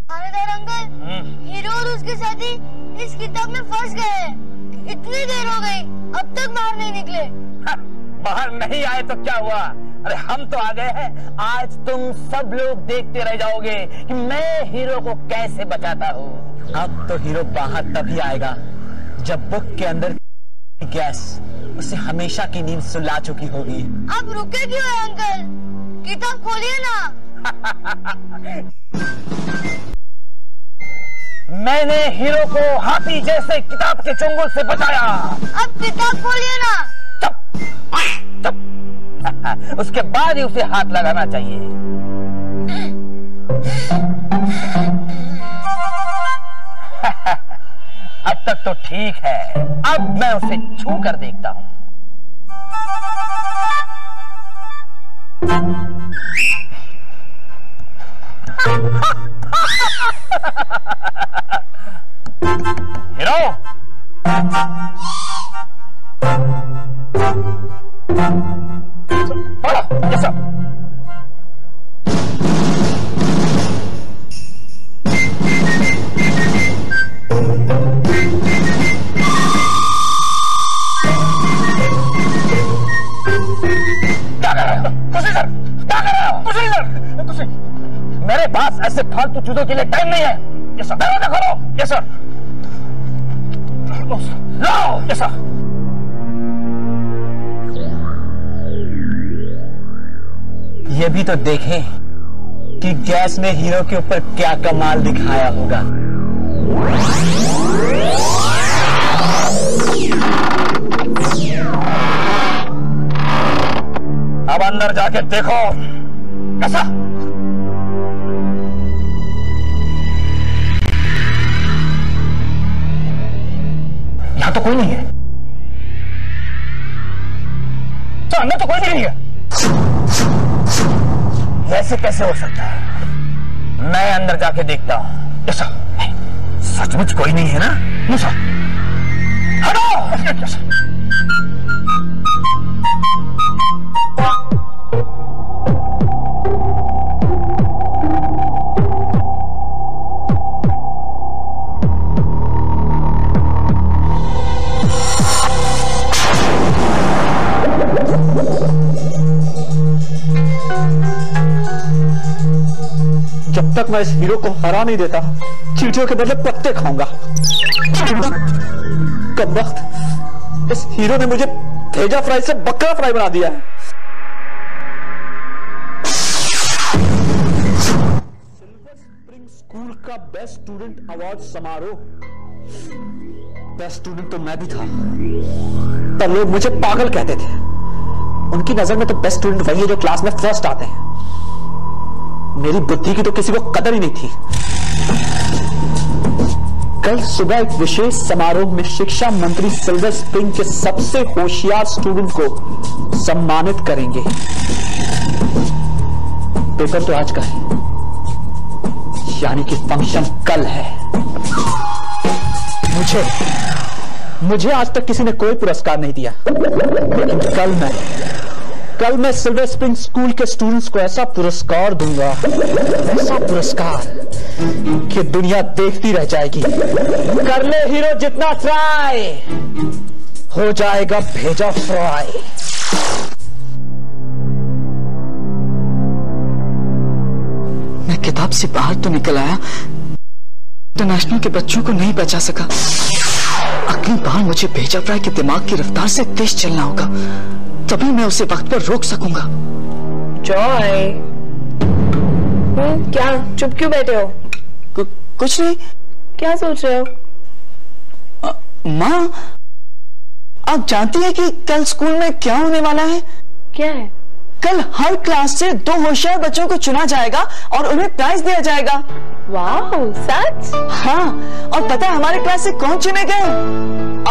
थानेदार uncle, hero और उसकी साथी इस किताब में फंस गए हैं। इतनी देर हो गई, अब तक बाहर नहीं निकले। बाहर नहीं आए तो क्या हुआ? अरे हम तो आ गए हैं। आज तुम सब लोग देखते रह जाओगे कि मैं हीरो को कैसे बचाता हूँ। अब तो हीरो बाहर तभी आएगा जब बुक के अंदर गैस उसे हमेशा की नींद सुला चुकी होगी। अब रुके क्यों है अंकल? किताब खोलिए ना। मैंने हीरो को हाथी जैसे किताब के चंगुल से बचाया। अब किताब खोलिए ना। चुप चुप। उसके बाद ही उसे हाथ लगाना चाहिए। अब तक तो ठीक है, अब मैं उसे छू कर देखता हूं। हीरो, पढ़ो ये सब। मेरे पास ऐसे फालतू चीजों के लिए टाइम नहीं है। ये सर, दरवाजा खोलो। ये सर, लाओ। ये सर, ये भी तो देखें कि गैस ने हीरो के ऊपर क्या कमाल दिखाया होगा। अब अंदर जाके देखो कैसा। यहां तो कोई नहीं है। तो अंदर तो कोई नहीं है। ऐसे कैसे हो सकता है? मैं अंदर जाके देखता हूं। ऐसा सचमुच कोई नहीं है ना? मुसा हटो। जब तक मैं इस हीरो को हरा नहीं देता, चींटियों के बदले पत्ते खाऊंगा। कब वक्त इस हीरो ने मुझे भेजा फ्राई से बकरा फ्राई बना दिया है। सिल्वर स्प्रिंग स्कूल का बेस्ट स्टूडेंट अवार्ड समारोह। बेस्ट स्टूडेंट तो मैं भी था, पर लोग मुझे पागल कहते थे। उनकी नजर में तो बेस्ट स्टूडेंट वही है जो क्लास में फर्स्ट आते हैं। मेरी बुद्धि की तो किसी को कदर ही नहीं थी। कल सुबह एक विशेष समारोह में शिक्षा मंत्री सिल्वर स्प्रिंग के सबसे होशियार स्टूडेंट को सम्मानित करेंगे। पेपर तो आज का है, यानी कि फंक्शन कल है। मुझे आज तक किसी ने कोई पुरस्कार नहीं दिया, लेकिन कल मैं सिल्वर स्प्रिंग स्कूल के स्टूडेंट्स को ऐसा पुरस्कार दूंगा, ऐसा पुरस्कार कि दुनिया देखती रह जाएगी। कर ले हीरो जितना ट्राई, हो जाएगा भेजा फ्राई। मैं किताब से बाहर तो निकल आया, इंटरनेशनल के बच्चों को नहीं बचा सका। अगली बार मुझे भेजा फ्राई के दिमाग की रफ्तार से तेज चलना होगा, तभी मैं उसे वक्त पर रोक सकूंगा। जॉय, क्या चुप क्यों बैठे हो? कुछ नहीं। क्या सोच रहे हो? माँ, आप जानती हैं कि कल स्कूल में क्या होने वाला है? क्या है? कल हर क्लास से 2 होशियार बच्चों को चुना जाएगा और उन्हें प्राइज दिया जाएगा। वाह, सच? हाँ, और पता है हमारे क्लास से कौन चुने गए?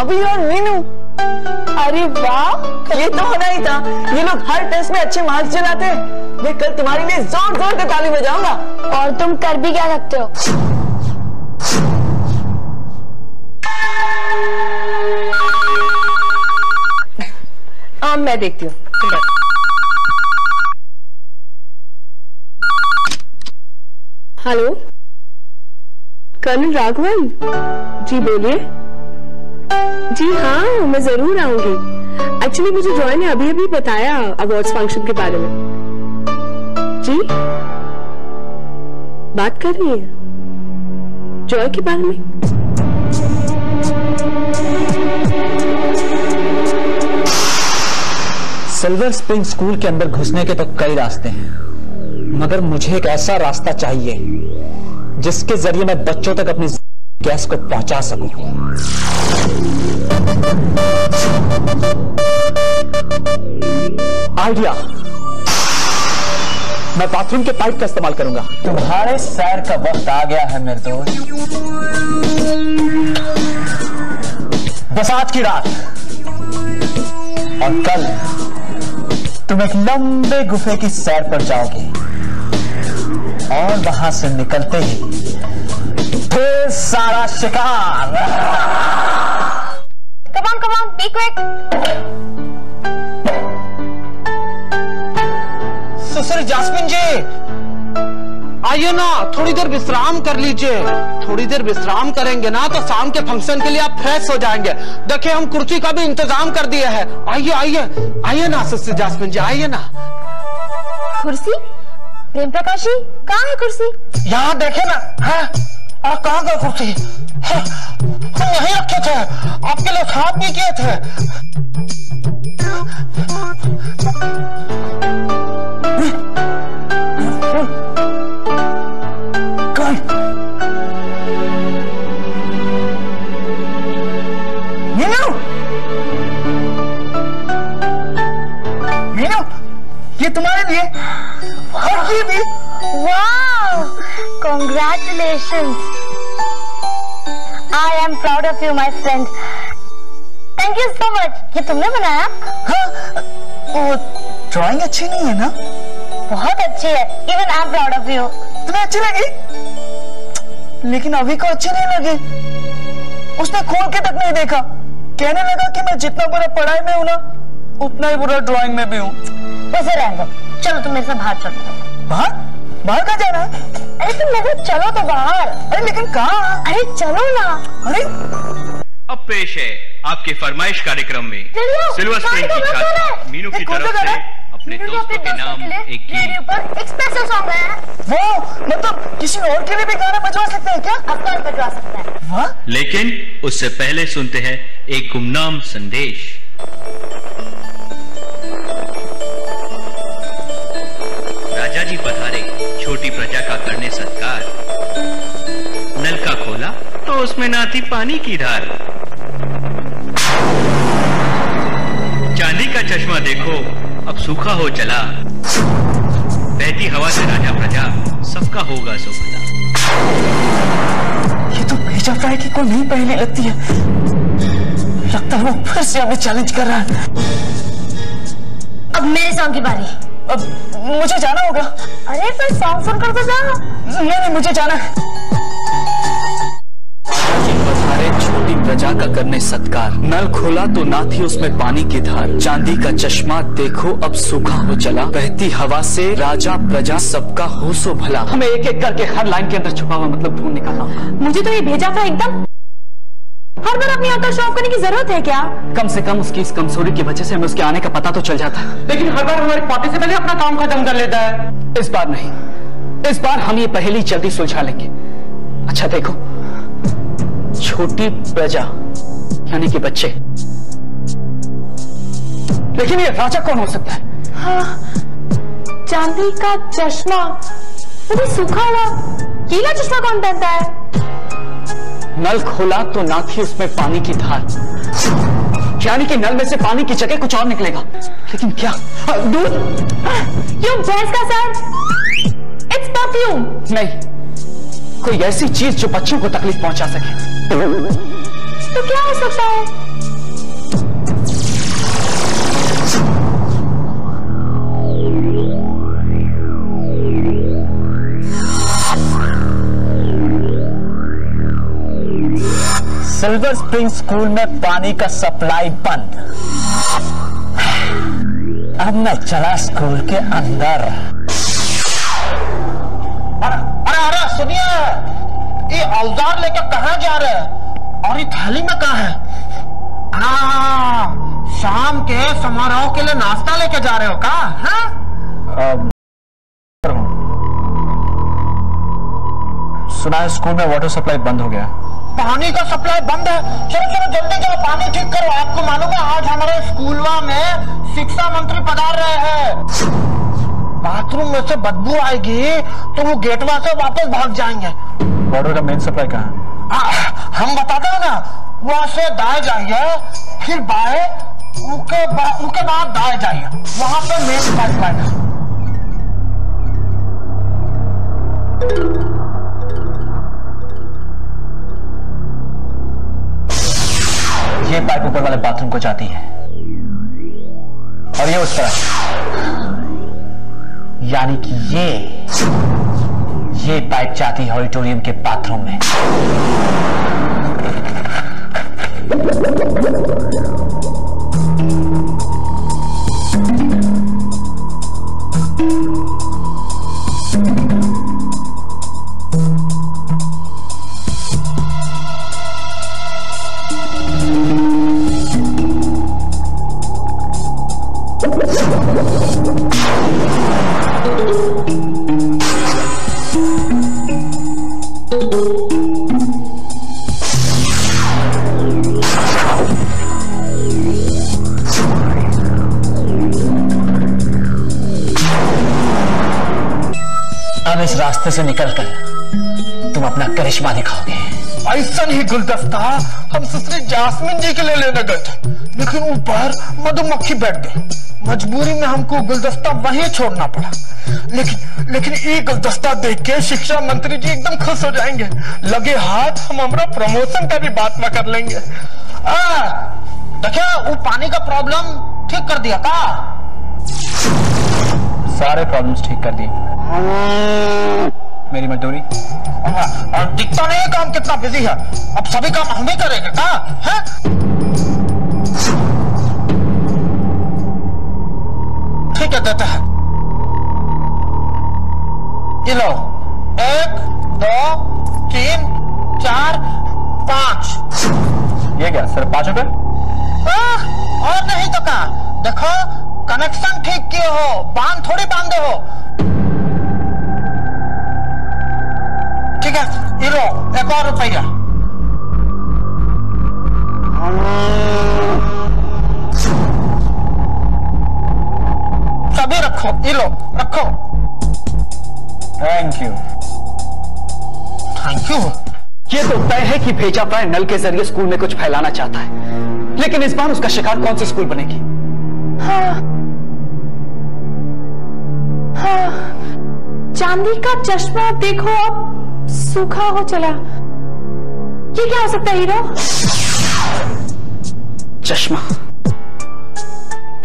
अभी और मीनू। अरे वाह, ये तो होना ही था। ये लोग हर टेस्ट में अच्छे मार्क्स दिलाते हैं। मैं कल तुम्हारे लिए जोर जोर से ताली बजाऊंगा। और तुम कर भी क्या सकते हो? मैं देखती हूँ। हेलो, कर्नल राघवन जी बोलिए। जी हाँ, मैं जरूर आऊंगी। एक्चुअली मुझे जॉय ने अभी अभी बताया अवार्ड्स फंक्शन के बारे में। जी बात कर रही है जॉय के बारे में? सिल्वर स्प्रिंग स्कूल के अंदर घुसने के तो कई रास्ते हैं, मगर मुझे एक ऐसा रास्ता चाहिए जिसके जरिए मैं बच्चों तक अपनी गैस को पहुंचा सकूं। आइडिया, मैं बाथरूम के पाइप का इस्तेमाल करूंगा। तुम्हारे सैर का वक्त आ गया है मेरे दोस्त। बस आज की रात और कल तुम एक लंबे गुफे की सैर पर जाओगे और वहां से निकलते ही ढेर सारा शिकार। Come on, be quick. सुसरी जास्मिन जी, आइए ना, थोड़ी देर विश्राम कर लीजिए। थोड़ी देर विश्राम करेंगे ना तो शाम के फंक्शन के लिए आप फ्रेश हो जाएंगे। देखिए हम कुर्सी का भी इंतजाम कर दिए हैं। आइए आइए आइए ना सुसरी जास्मिन जी, आइए ना। कुर्सी? प्रेम प्रकाश जी, कहाँ है कुर्सी? यहाँ देखे ना। है कहाँ गए कुर्सी? हम यहीं रखे थे, आपके लिए साफ भी किए थे। ये तुम्हारे लिए और ये भी। वाह, congratulations. I am proud of you, my friend. Thank you so much. ये तुमने बनाया? हाँ, वो ड्राइंग अच्छी नहीं है ना? बहुत अच्छी है। Even I am proud of you. तुम्हें अच्छी लगी? लेकिन अभी को अच्छी नहीं लगी। उसने खोल के तक नहीं देखा। कहने लगा कि मैं जितना बुरा पढ़ाई में हूँ ना, उतना ही बुरा ड्राइंग में भी हूँ। वैसे रहने दो, चलो तुम मेरे साथ बाहर चलो। बाहर? बाहर कहाँ जाना है? अरे तुम मेरे साथ चलो तो बाहर। अरे लेकिन कहाँ? अरे चलो ना। अरे अब पेश है आपके फरमाइश कार्यक्रम में सिल्वर स्प्रिंग की छात्रा मीनू की तरफ से अपने दोस्तों के नाम एक स्पेशल सॉन्ग है। वो मतलब किसी और के लिए भी गाना बजवा सकते हैं क्या? ऑफ कोर्स बजवा सकते हैं। वाह! लेकिन उससे पहले सुनते हैं एक गुमनाम संदेश। राजा जी पधारे, छोटी प्रजा का करने सत्कार। नल का खोला तो उसमें ना थी पानी की धार। चांदी का चश्मा देखो अब सूखा हो चला। बहती हवा से राजा प्रजा सबका होगा सो भला। ये तो भेजा फ्राई की कोई नहीं पहले लगती है। लगता है वो फिर से हमें चैलेंज कर रहा है। अब मेरे सॉन्ग की बारी। अब मुझे जाना होगा। अरे फिर सॉन्ग सुनकर तो जाओ। नहीं, मुझे जाना है। छोटी प्रजा का करने सत्कार। नल खोला तो ना थी उसमें पानी की धार। चांदी का चश्मा देखो अब सूखा हो चला। बहती हवा से राजा प्रजा सबका हो सो भला। हमें एक एक करके हर लाइन के अंदर छुपा हुआ मतलब ढूंढ निकालना होगा। मुझे तो ये भेजा था एकदम। हर बार अपनी अकल शॉप करने की जरूरत है क्या? कम से कम उसकी इस कमजोरी की वजह से हमें उसके आने का पता तो चल जाता है। लेकिन हर बार हमारी पार्टी से पहले अपना काम खत्म कर लेता है। इस बार नहीं, इस बार हम ये पहेली जल्दी सुलझा लेंगे। अच्छा देखो, छोटी प्रजा यानी कि बच्चे, लेकिन ये राजा कौन हो सकता है? हाँ, चांदी का चश्मा, वो भी सूखा हुआ। गीला चश्मा कौन पहनता है? नल खोला तो ना थी उसमें पानी की धार, यानी कि नल में से पानी की जगह कुछ और निकलेगा। लेकिन क्या? दूध? क्यों भैंस का सर? It's perfume. नहीं, कोई ऐसी चीज जो बच्चों को तकलीफ पहुंचा सके। तो क्या हो सकता है? सिल्वर स्प्रिंग स्कूल में पानी का सप्लाई बंद। अब मैं चला स्कूल के अंदर। अरे सुनिए, ये औजार लेकर कहाँ जा रहे हैं? और ये थाली में कहाँ है? शाम के समारोह के लिए नाश्ता लेके जा रहे हो का? सुना है स्कूल में वाटर सप्लाई बंद हो गया। पानी का सप्लाई बंद है? चलो चलो जल्दी जाओ, पानी ठीक करो। आपको मालूम है आज हमारे स्कूल में शिक्षा मंत्री पधार रहे हैं। बाथरूम में से बदबू आएगी तो वो गेटवा से वापस भाग जाएंगे। वाटर का मेन सप्लाई कहाँ है? हम बताते हैं ना, वहां से दाएं जाइए, फिर बाएं, उसके बाद दाएं जाइए, वहां पे मेन पाइपलाइन है। ये पाइप ऊपर वाले बाथरूम को जाती है और ये उस तरह, यानी कि ये पाइप जाती है ऑडिटोरियम के बाथरूम में। अब इस रास्ते से निकलकर तुम अपना करिश्मा दिखाओगे। ऐसा ही गुलदस्ता हम सुश्री जास्मिन जी के लिए लेने गए थे, लेकिन ऊपर मधुमक्खी बैठ गई। मजबूरी में हमको गुलदस्ता वहीं छोड़ना पड़ा। लेकिन ये गुलदस्ता देख के शिक्षा मंत्री जी एकदम खुश हो जाएंगे। लगे हाथ हम हमारा प्रमोशन का भी बात न कर लेंगे। देखिए वो पानी का प्रॉब्लम ठीक कर दिया का? सारे प्रॉब्लम्स ठीक कर दिए। मेरी मजदूरी दिखता नहीं है काम कितना बिजी है। अब सभी काम हम ही करेंगे का? है? ठीक है, देते हैं। ये लो, 1 2 3 4 5। ये क्या सिर्फ 5 रुपए? और नहीं तो क्या? देखो कनेक्शन ठीक किए हो, बांध थोड़ी बांधे हो। ठीक है, ये लो 1 और रुपया। सभी रखो, ये लो रखो। Thank you. Thank you. ये तो तय है कि भेजा प्राय नल के जरिए स्कूल में कुछ फैलाना चाहता है, लेकिन इस बार उसका शिकार कौन सी स्कूल बनेगी? चांदी का चश्मा देखो अब सूखा हो चला। ये क्या हो सकता है हीरो? चश्मा,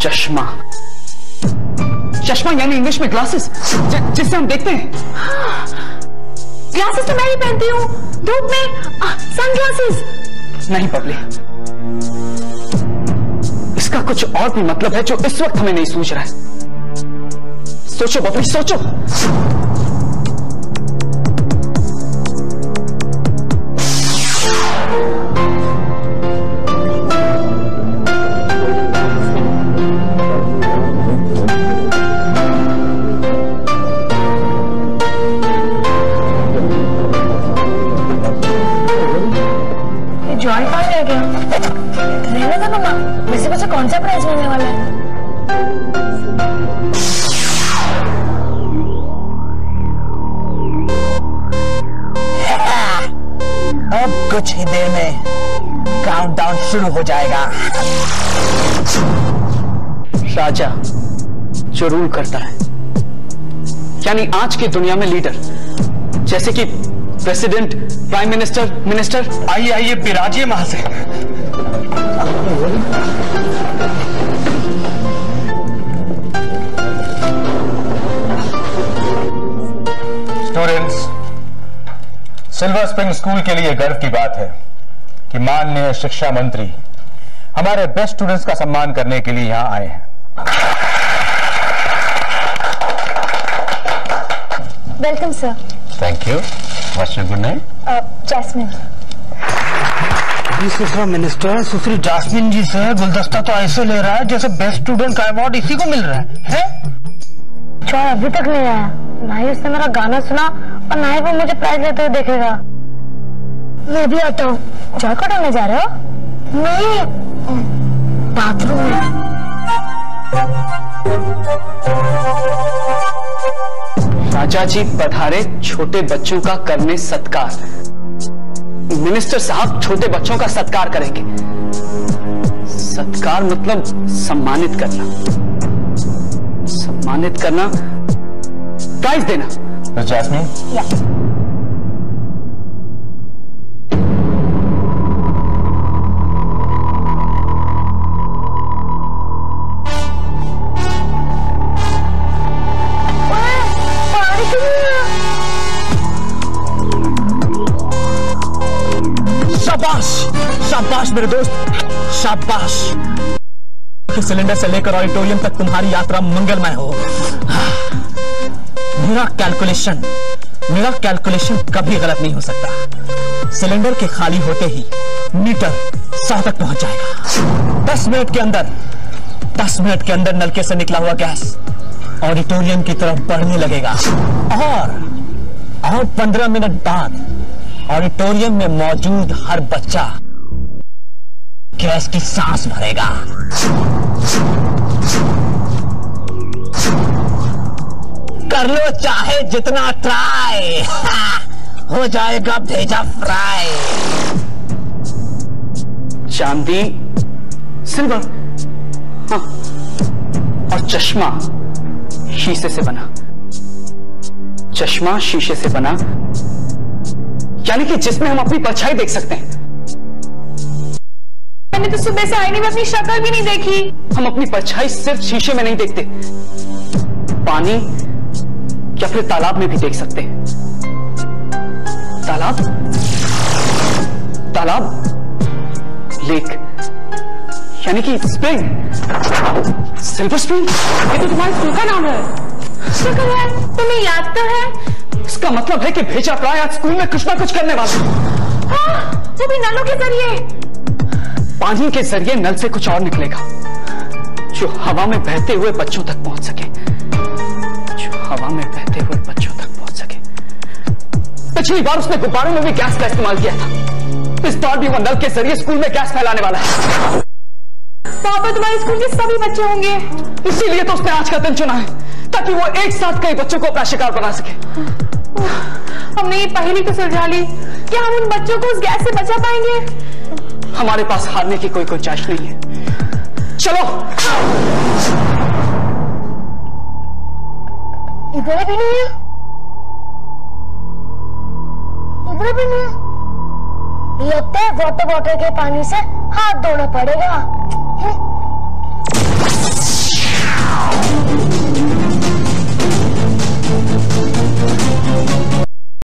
चश्मा, चश्मा यानी इंग्लिश में ग्लासेस, जिससे हम देखते हैं। ग्लासेस तो मैं ही पहनती हूँ धूप में, सनग्लासेस। नहीं बबली, इसका कुछ और भी मतलब है जो इस वक्त हमें नहीं सूझ रहा है। सोचो बबली, सोचो। जॉय कहाँ रह गया? रहने दो मम्मा, वैसे बच्चे कौन सा प्राइज मिलने वाला है? अब कुछ ही देर में काउंटडाउन शुरू हो जाएगा। राजा जो रूल करता है, यानी आज की दुनिया में लीडर, जैसे कि प्रेसिडेंट, प्राइम मिनिस्टर, मिनिस्टर। आइए आइए बिराजिए महाशय। स्टूडेंट्स, सिल्वर स्प्रिंग स्कूल के लिए गर्व की बात है कि माननीय शिक्षा मंत्री हमारे बेस्ट स्टूडेंट्स का सम्मान करने के लिए यहां आए हैं। Welcome sir. Thank you. What's your good name? Jasmine. Sushri minister, Sushri Jasmine ji से गुलदस्ता तो ऐसे ले रहा है जैसे बेस्ट स्टूडेंट का अवार्ड इसी को मिल रहा है? जॉय अभी तक नहीं आया, ना ही उसने मेरा गाना सुना और ना ही वो मुझे प्राइज लेते हुए देखेगा। मैं भी आता हूँ। जॉय को ढूंढने जा रहे हो? नहीं, बाथरूम में। राजा जी पधारे, छोटे बच्चों का करने सत्कार। मिनिस्टर साहब छोटे बच्चों का सत्कार करेंगे। सत्कार मतलब सम्मानित करना। सम्मानित करना, प्राइज देना। जैस्मिन, शाबाश शाबाश मेरे दोस्त, शाबाश। सिलेंडर से लेकर ऑडिटोरियम तक तुम्हारी यात्रा मंगलमय हो। मेरा कैलकुलेशन कभी गलत नहीं हो सकता। सिलेंडर के खाली होते ही मीटर 100 तक पहुंच जाएगा। 10 मिनट के अंदर नलके से निकला हुआ गैस ऑडिटोरियम की तरफ बढ़ने लगेगा और 15 मिनट बाद ऑडिटोरियम में मौजूद हर बच्चा गैस की सांस भरेगा। कर लो चाहे जितना ट्राई, हो जाएगा भेजा फ्राई। चांदी, सिल्वर, हाँ, और चश्मा शीशे से बना। चश्मा शीशे से बना, यानी कि जिसमें हम अपनी परछाई देख सकते हैं। मैंने तो सुबह से आईने में अपनी शक्ल भी नहीं देखी। हम अपनी परछाई सिर्फ शीशे में नहीं देखते, पानी या फिर तालाब में भी देख सकते हैं। तालाब, लेक, यानी कि स्प्रिंग, सिल्वर स्प्रिंग। ये तो तुम्हारे स्कूल का नाम है। शुक्र है, तुम्हें याद तो है। इसका मतलब है कि भेजा प्राय आज स्कूल में कुछ ना कुछ करने वाला। हाँ, वो भी नलों के जरिए। पानी के जरिए नल से कुछ और निकलेगा जो हवा में बहते हुए बच्चों तक पहुंच सके। पिछली बार उसने गुब्बारों में भी गैस का इस्तेमाल किया था। इस बार भी वो नल के जरिए स्कूल में गैस फैलाने वाला है। पापा तुम्हारे स्कूल के सभी बच्चे होंगे, इसीलिए तो उसने आज का दिन चुना है ताकि वो एक साथ कई बच्चों को अपना शिकार बना सके। हमने ये पहेली तो सुलझा ली। क्या हम उन बच्चों को उस गैस से बचा पाएंगे? हमारे पास हारने की कोई गुंजाइश नहीं है। चलो। इधर भी नहीं है, इधर भी नहीं है। लगता है वाटर बॉटल के पानी से हाथ धोना पड़ेगा।